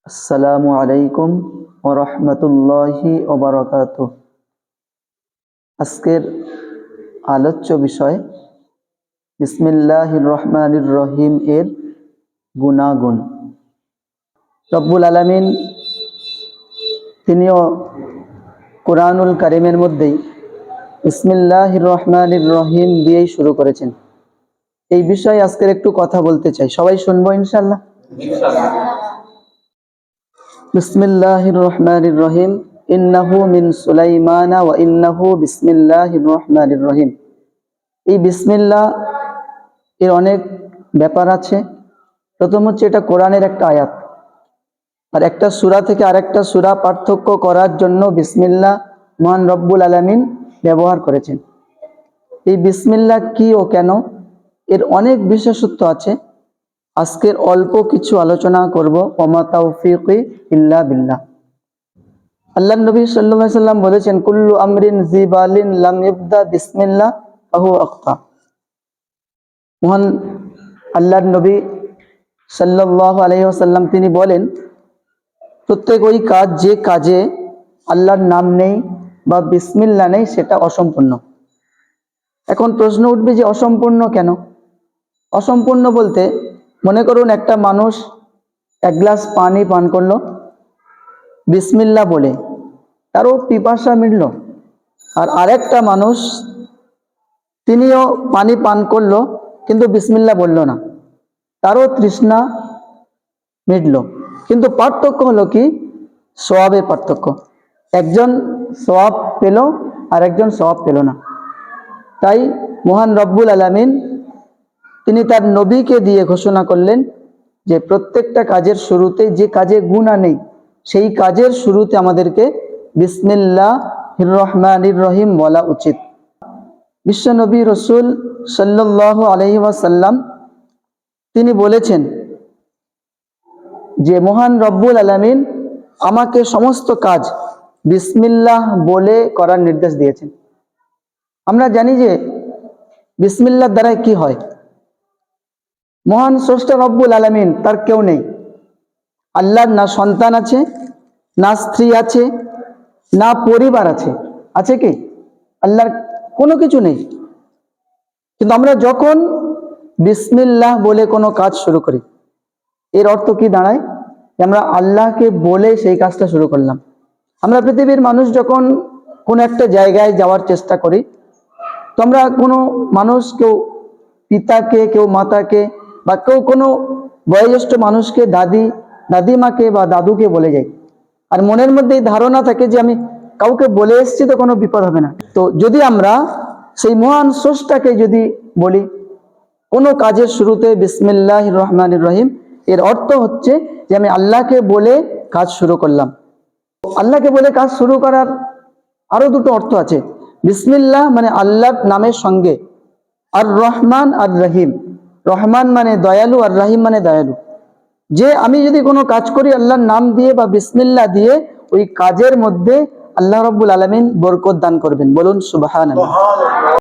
আসসালামু আলাইকুম ওয়া রাহমাতুল্লাহি ওয়া বারাকাতুহু। আজকের আলোচ্য বিষয় বিসমিল্লাহির রহমানির রহিম এর গুণাগুণ। রব্বুল আলামিন তিনিও কোরআনুল কারীমের মধ্যেই বিসমিল্লাহির রহমানির রহিম দিয়েই শুরু করেছেন। এই বিষয়ে আজকের একটু কথা বলতে চাই, সবাই শুনবো ইনশাআল্লাহ। বিসমিল্লাহির রহমানির রহিম, ইন্নাহু মিন সুলাইমানা ওয়া ইন্নাহু বিসমিল্লাহির রহমানির রহিম। এই বিসমিল্লাহ এর অনেক ব্যাপার আছে। প্রথম হচ্ছে এটা কোরআনের একটা আয়াত, আর একটা সূরা থেকে আরেকটা সূরা পার্থক্য করার জন্য বিসমিল্লাহ মহান রব্বুল আলামিন ব্যবহার করেছেন। এই বিসমিল্লাহ কি ও কেন, এর অনেক বিশেষত্ব আছে। আজকের অল্প কিছু আলোচনা করব। ওমা তাওফীকি ইল্লা বিল্লাহ। আল্লাহর নবী সাল্লাল্লাহু আলাইহি সাল্লাম বলেছেন, কুল্লু আমরিন জিবালিন লাম ইবদা বিসমিল্লাহ ফাহু আখতা। মহান আল্লাহর নবী সাল্লাল্লাহু আলাইহি ওয়াসাল্লাম তিনি বলেন, প্রত্যেক ওই কাজ যে কাজে আল্লাহর নাম নেই বা বিসমিল্লাহ নেই সেটা অসম্পূর্ণ। এখন প্রশ্ন উঠবে যে অসম্পূর্ণ কেন? অসম্পূর্ণ বলতে, মনে করুন একটা মানুষ এক গ্লাস পানি পান করলো বিসমিল্লাহ বলে, তারও পিপাসা মিটল। আর আরেকটা মানুষ তিনিও পানি পান করলো কিন্তু বিসমিল্লাহ বলল না, তারও তৃষ্ণা মিটল। কিন্তু পার্থক্য হলো কি? সওয়াবের পার্থক্য। একজন সওয়াব পেল আর একজন সওয়াব পেল না। তাই মহান রব্বুল আলামিন তিনি তার নবীকে দিয়ে ঘোষণা করলেন যে প্রত্যেকটা কাজের শুরুতে, যে কাজে গুনাহ নেই সেই কাজের শুরুতে আমাদেরকে বিসমিল্লাহির রহমানির রহিম বলা উচিত। বিশ্বনবী রাসূল সাল্লাল্লাহু আলাইহি ওয়াসাল্লাম তিনি বলেছেন যে মহান রব্বুল আলামিন আমাকে সমস্ত কাজ বিসমিল্লাহ বলে করার নির্দেশ দিয়েছেন। আমরা জানি যে বিসমিল্লাহর দ্বারা কি হয়। মহান স্রষ্টা রব্বুল আলামিন, তার কেউ নেই। আল্লাহর না সন্তান আছে, না স্ত্রী আছে, না পরিবার আছে। আছে কি? আল্লাহর কোনো কিছু নেই। কিন্তু আমরা যখন বিসমিল্লাহ বলে কোনো কাজ শুরু করি, এর অর্থ কি দাঁড়ায়? যে আমরা আল্লাহকে বলে সেই কাজটা শুরু করলাম। আমরা পৃথিবীর মানুষ যখন কোনো একটা জায়গায় যাওয়ার চেষ্টা করি, তো আমরা কোনো মানুষ, কেউ পিতাকে, কেউ মাতাকে, বা কেউ কোনো বয়োজ্যেষ্ঠ মানুষকে দাদিমাকে বা দাদুকে বলে যাই। আর মনের মধ্যে এই ধারণা থাকে যে আমি কাউকে বলে এসেছি তো কোনো বিপদ হবে না। তো যদি আমরা সেই মহান স্রষ্টাকে যদি বলি কোনো কাজের শুরুতে বিসমিল্লাহির রহমানির রহিম, এর অর্থ হচ্ছে যে আমি আল্লাহকে বলে কাজ শুরু করলাম। আল্লাহকে বলে কাজ শুরু করার আরো দুটো অর্থ আছে। বিসমিল্লাহ মানে আল্লাহর নামের সঙ্গে, আর রহমান আর রহিম। রহমান মানে দয়ালু, আর রহিম মানে দয়ালু। যে আমি যদি কোনো কাজ করি আল্লাহর নাম দিয়ে বা বিসমিল্লাহ দিয়ে, ওই কাজের মধ্যে আল্লাহ রাব্বুল আলামিন বরকত দান করবেন। বলুন সুবহানাল্লাহ।